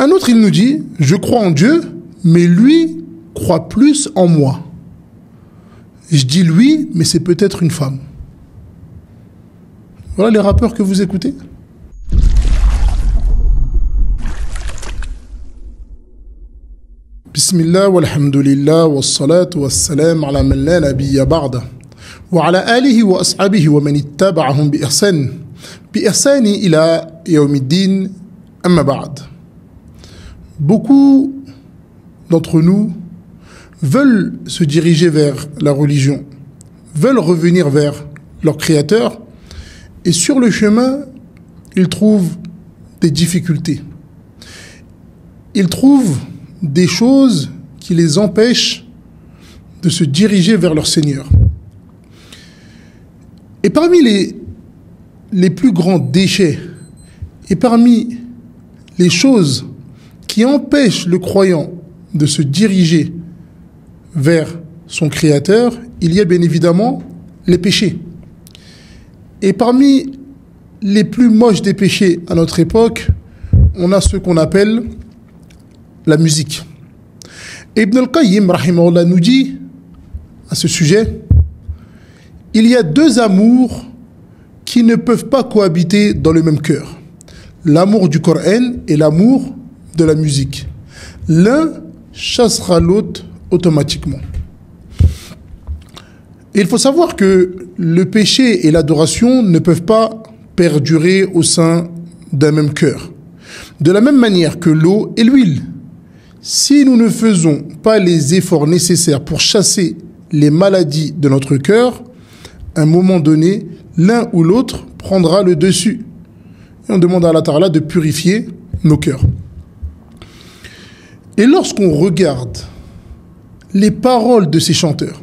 Un autre, il nous dit, je crois en Dieu, mais lui croit plus en moi. Je dis lui, mais c'est peut-être une femme. Voilà les rappeurs que vous écoutez. Bismillah, walhamdulillah, wassalatu wassalam ala man la nabiyya ba'da. Wa ala alihi wa ashabihi wa man ittaba'ahum bi ihsani ila yawmiddin amma ba'd. Beaucoup d'entre nous veulent se diriger vers la religion, veulent revenir vers leur Créateur, et sur le chemin, ils trouvent des difficultés. Ils trouvent des choses qui les empêchent de se diriger vers leur Seigneur. Et parmi les plus grands déchets, et parmi les choses qui empêchent le croyant de se diriger vers son Créateur, il y a bien évidemment les péchés. Et parmi les plus moches des péchés à notre époque, on a ce qu'on appelle la musique. Ibn al-Qayyim, rahimahullah, nous dit à ce sujet, il y a deux amours qui ne peuvent pas cohabiter dans le même cœur. L'amour du Coran et l'amour de la musique. L'un chassera l'autre automatiquement. Et il faut savoir que le péché et l'adoration ne peuvent pas perdurer au sein d'un même cœur. De la même manière que l'eau et l'huile. Si nous ne faisons pas les efforts nécessaires pour chasser les maladies de notre cœur, à un moment donné, l'un ou l'autre prendra le dessus. Et on demande à Allah Ta'ala de purifier nos cœurs. Et lorsqu'on regarde les paroles de ces chanteurs,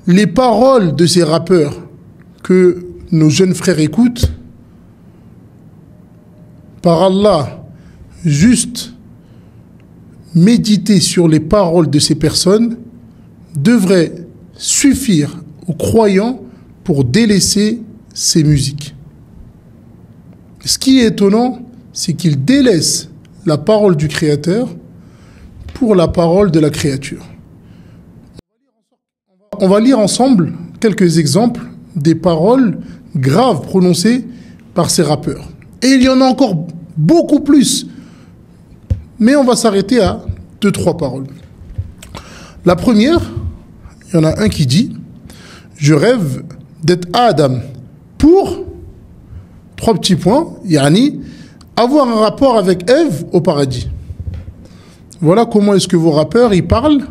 les paroles de ces rappeurs que nos jeunes frères écoutent, par Allah, juste méditer sur les paroles de ces personnes devrait suffire aux croyants pour délaisser ces musiques. Ce qui est étonnant, c'est qu'ils délaissent la parole du Créateur pour la parole de la créature. On va lire ensemble quelques exemples des paroles graves prononcées par ces rappeurs. Et il y en a encore beaucoup plus. Mais on va s'arrêter à 2-3 paroles. La première, il y en a un qui dit « Je rêve d'être Adam pour, 3 petits points, yani, avoir un rapport avec Ève au paradis. » Voilà comment est-ce que vos rappeurs, ils parlent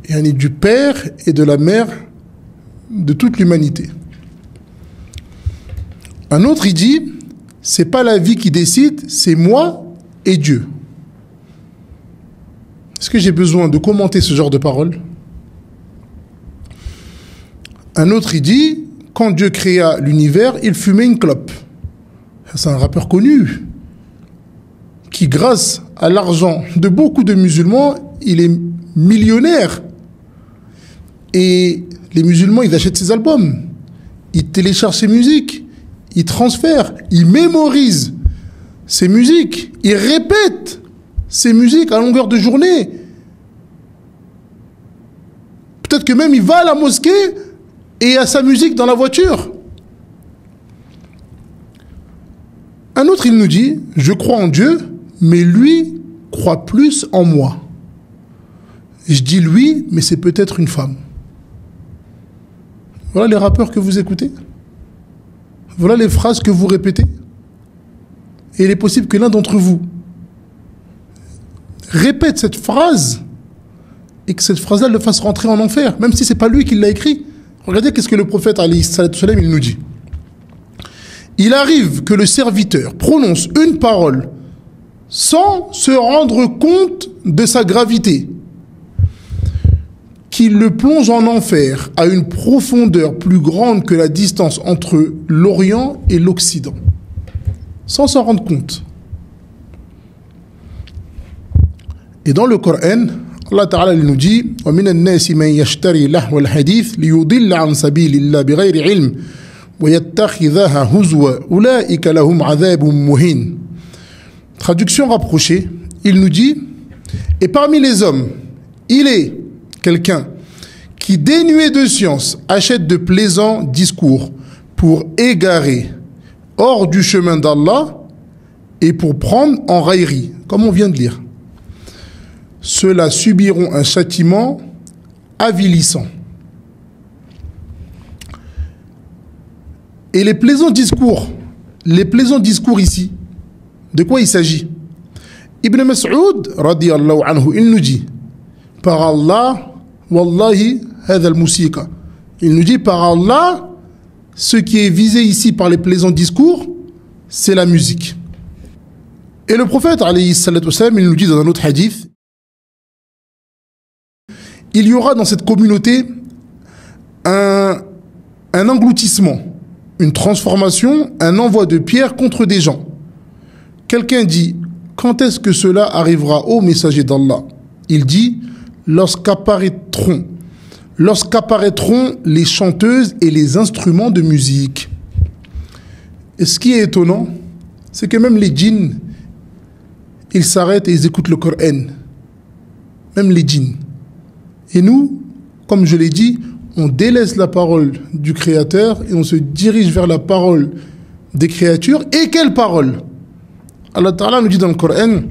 yani, du père et de la mère de toute l'humanité. Un autre, il dit « C'est pas la vie qui décide, c'est moi et Dieu. » Est-ce que j'ai besoin de commenter ce genre de paroles? Un autre, il dit « Quand Dieu créa l'univers, il fumait une clope. » C'est un rappeur connu qui, grâce à l'argent de beaucoup de musulmans, il est millionnaire. Et les musulmans, ils achètent ses albums, ils téléchargent ses musiques, ils transfèrent, ils mémorisent ses musiques, ils répètent ses musiques à longueur de journée. Peut-être que même il va à la mosquée et a sa musique dans la voiture. Un autre, il nous dit « Je crois en Dieu, mais lui croit plus en moi. » Je dis lui, mais c'est peut-être une femme. Voilà les rappeurs que vous écoutez. Voilà les phrases que vous répétez. Et il est possible que l'un d'entre vous répète cette phrase et que cette phrase-là le fasse rentrer en enfer, même si ce n'est pas lui qui l'a écrit. Regardez qu'est-ce que le prophète alayhi salatu salam, il nous dit. Il arrive que le serviteur prononce une parole sans se rendre compte de sa gravité, qu'il le plonge en enfer à une profondeur plus grande que la distance entre l'Orient et l'Occident, sans s'en rendre compte. Et dans le Coran, Allah Ta'ala nous dit « وَمِنَ النَّاسِ مَنْ يَشْتَرِي لَهْوَ الْحَدِيثِ لِيُضِلَّ عَنْ سَبِيلِ اللَّهِ بِغَيْرِ عِلْمٍ وَيَتَّخِذَهَا هُزْوًا أُولَٰئِكَ لَهُمْ عَذَابٌ مُّهِينٌ. Traduction rapprochée, il nous dit, et parmi les hommes, il est quelqu'un qui, dénué de science, achète de plaisants discours pour égarer hors du chemin d'Allah et pour prendre en raillerie, comme on vient de lire. Ceux-là subiront un châtiment avilissant. Et les plaisants discours ici, de quoi il s'agit? Ibn Mas'ud, radiyallahu anhu, il nous dit, par Allah, wallahi, hadha al-musika. Il nous dit, par Allah, ce qui est visé ici par les plaisants discours, c'est la musique. Et le prophète, alayhi salatu wassalam, il nous dit dans un autre hadith, il y aura dans cette communauté un engloutissement, une transformation, un envoi de pierre contre des gens. Quelqu'un dit, quand est-ce que cela arrivera, ô messager d'Allah? Il dit, lorsqu'apparaîtront les chanteuses et les instruments de musique. Et ce qui est étonnant, c'est que même les djinns, ils s'arrêtent et ils écoutent le Coran. Même les djinns. Et nous, comme je l'ai dit, on délaisse la parole du Créateur et on se dirige vers la parole des créatures. Et quelle parole? Allah Ta'ala nous dit dans le Coran,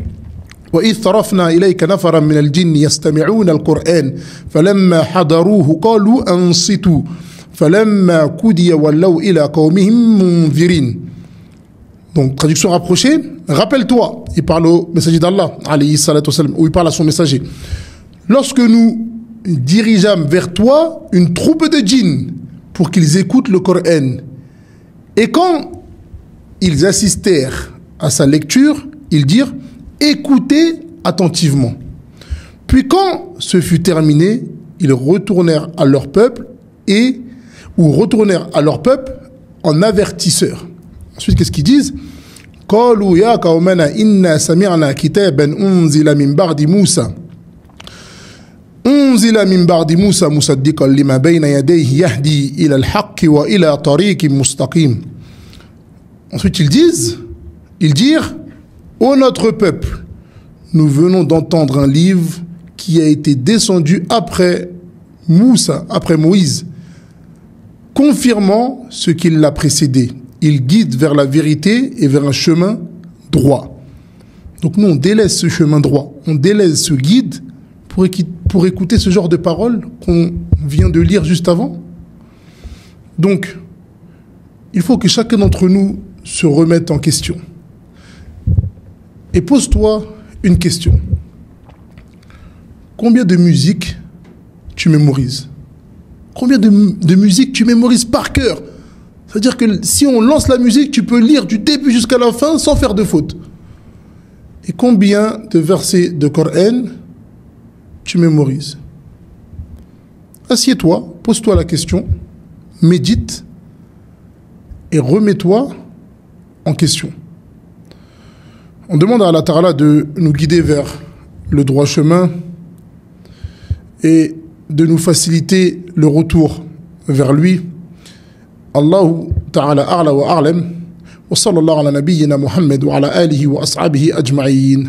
وَإِذْ صَرَفْنَا إِلَيْكَ نَفَرًا مِنَ الْجِنِّ يَسْتَمِعُونَ الْقُرْآنَ فَلَمَّا حَضَرُوهُ قَالُوا أَنصِتُوا فَلَمَّا قُضِيَ وَلَّوْا إِلَى قَوْمِهِمْ مُنذِرِينَ. Donc, traduction rapprochée, rappelle-toi, il parle au messager d'Allah, alayhi salatu wassalam, ou il parle à son messager. Lorsque nous dirigeâmes vers toi une troupe de djinns pour qu'ils écoutent le Coran, et quand ils assistèrent à sa lecture, ils dirent « Écoutez attentivement ». Puis quand ce fut terminé, ils retournèrent à leur peuple en avertisseurs. Ensuite, qu'est-ce qu'ils disent? قالوا يا قومنا إنا سمعنا كتابا أنزل من بعد موسى مصدقا لما بين يديه يهدي إلى الحق وإلى طريق مستقيم. Ensuite, ils dirent, ô notre peuple, nous venons d'entendre un livre qui a été descendu après Moïse, confirmant ce qui l'a précédé. Il guide vers la vérité et vers un chemin droit. Donc nous, on délaisse ce chemin droit, on délaisse ce guide pour écouter ce genre de paroles qu'on vient de lire juste avant. Donc, il faut que chacun d'entre nous se remette en question. Et pose-toi une question. Combien de musique tu mémorises? Combien de musique tu mémorises par cœur? C'est-à-dire que si on lance la musique, tu peux lire du début jusqu'à la fin sans faire de faute. Et combien de versets de Coran tu mémorises? Assieds-toi, pose-toi la question, médite et remets-toi en question. On demande à Allah Ta'ala de nous guider vers le droit chemin et de nous faciliter le retour vers lui. Allahu Ta'ala a'la wa a'lam wa sallallahu ala nabiyyina Muhammad wa ala alihi wa ashabihi ajma'in.